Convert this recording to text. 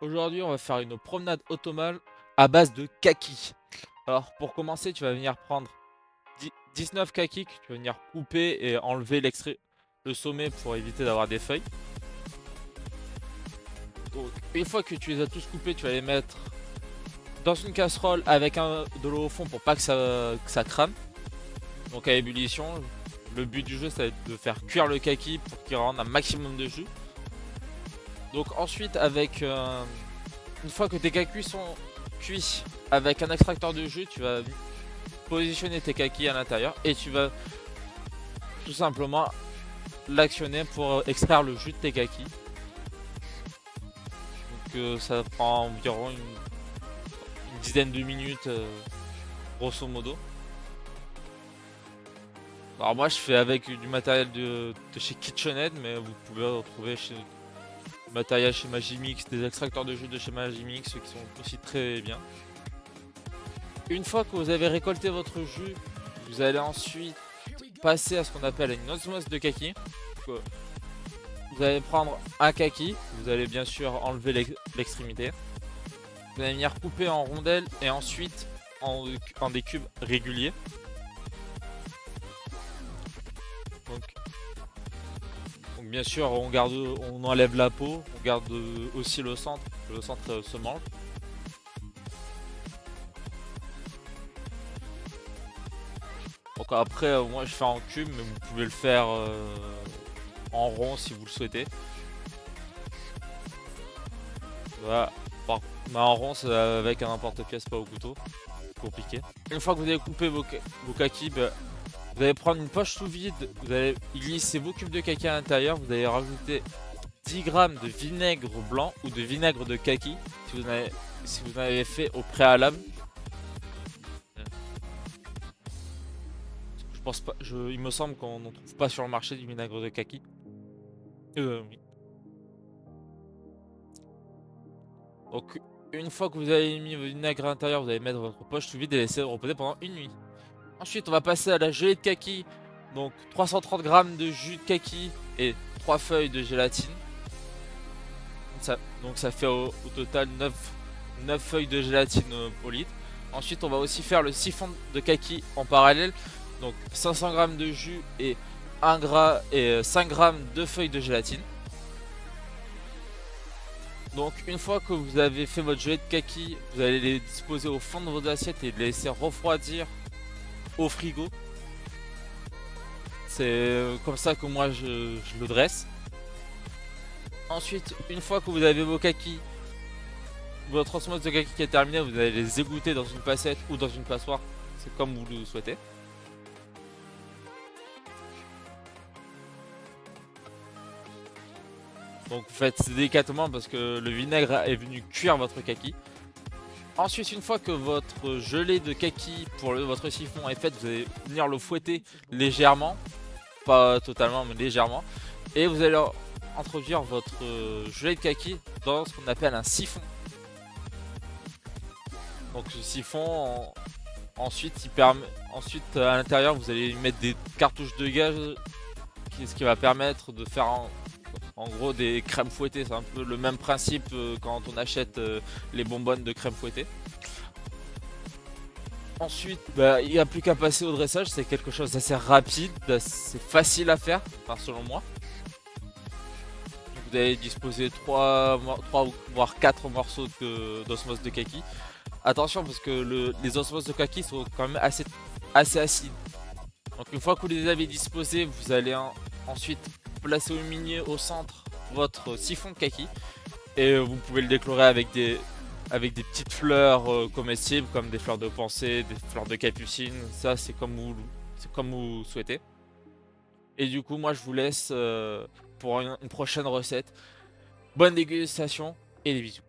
Aujourd'hui, on va faire une promenade automnale à base de kaki. Alors, pour commencer, tu vas venir prendre 19 kakis que tu vas venir couper et enlever le sommet pour éviter d'avoir des feuilles. Donc, une fois que tu les as tous coupés, tu vas les mettre dans une casserole avec de l'eau au fond pour pas que ça crame. Donc, à ébullition. Le but du jeu, ça va être de faire cuire le kaki pour qu'il rende un maximum de jus. Donc, ensuite, une fois que tes kakis sont cuits avec un extracteur de jus, tu vas positionner tes kakis à l'intérieur et tu vas tout simplement l'actionner pour extraire le jus de tes kakis. Donc ça prend environ une dizaine de minutes grosso modo. Alors moi je fais avec du matériel de chez KitchenAid, mais vous pouvez retrouver du matériel chez Magimix, des extracteurs de jus de chez Magimix qui sont aussi très bien. Une fois que vous avez récolté votre jus, vous allez ensuite passer à ce qu'on appelle une osmose de kaki. Donc, vous allez prendre un kaki, vous allez bien sûr enlever l'extrémité. Vous allez venir couper en rondelles et ensuite en des cubes réguliers. Donc bien sûr on enlève la peau, on garde aussi le centre se mange. Donc après moi je fais en cube, mais vous pouvez le faire en rond si vous le souhaitez. Voilà. En rond c'est avec un emporte-pièce, pas au couteau. Compliqué. Une fois que vous avez coupé vos kakis, vous allez prendre une poche sous vide, vous allez glisser vos cubes de kaki à l'intérieur, vous allez rajouter 10 grammes de vinaigre blanc ou de vinaigre de kaki si vous en avez fait au préalable. Je pense pas, il me semble qu'on n'en trouve pas sur le marché du vinaigre de kaki. Oui. Donc une fois que vous avez mis votre vinaigre à l'intérieur, vous allez mettre votre poche sous vide et laisser reposer pendant une nuit. Ensuite on va passer à la gelée de kaki. Donc 330 grammes de jus de kaki et 3 feuilles de gélatine. Donc ça fait au total 9 feuilles de gélatine au litre. Ensuite on va aussi faire le siphon de kaki en parallèle. Donc 500 grammes de jus et 5 grammes de feuilles de gélatine. Donc une fois que vous avez fait votre gelée de kaki, vous allez les disposer au fond de vos assiettes et les laisser refroidir au frigo. C'est comme ça que moi je le dresse. Ensuite, une fois que vous avez vos kakis, votre osmose de kaki qui est terminée, vous allez les égoutter dans une passette ou dans une passoire. C'est comme vous le souhaitez. Donc vous faites délicatement parce que le vinaigre est venu cuire votre kaki. Ensuite, une fois que votre gelée de kaki pour votre siphon est faite, vous allez venir le fouetter légèrement. Pas totalement, mais légèrement. Et vous allez introduire votre gelée de kaki dans ce qu'on appelle un siphon. Donc ce siphon, ensuite à l'intérieur vous allez mettre des cartouches de gaz, ce qui va permettre de faire en gros des crèmes fouettées. C'est un peu le même principe quand on achète les bonbonnes de crème fouettée. Ensuite, il n'y a plus qu'à passer au dressage. C'est quelque chose d'assez rapide, c'est facile à faire, enfin, selon moi. Vous allez disposer 3 voire 4 morceaux d'osmose de kaki. Attention parce que les osmoses de kaki sont quand même assez acides. Donc une fois que vous les avez disposés, vous allez ensuite placer au milieu, au centre, votre siphon de kaki. Et vous pouvez le décorer avec des petites fleurs comestibles comme des fleurs de pensée, des fleurs de capucine. Ça c'est comme vous souhaitez. Et du coup moi je vous laisse pour une prochaine recette. Bonne dégustation et des bisous.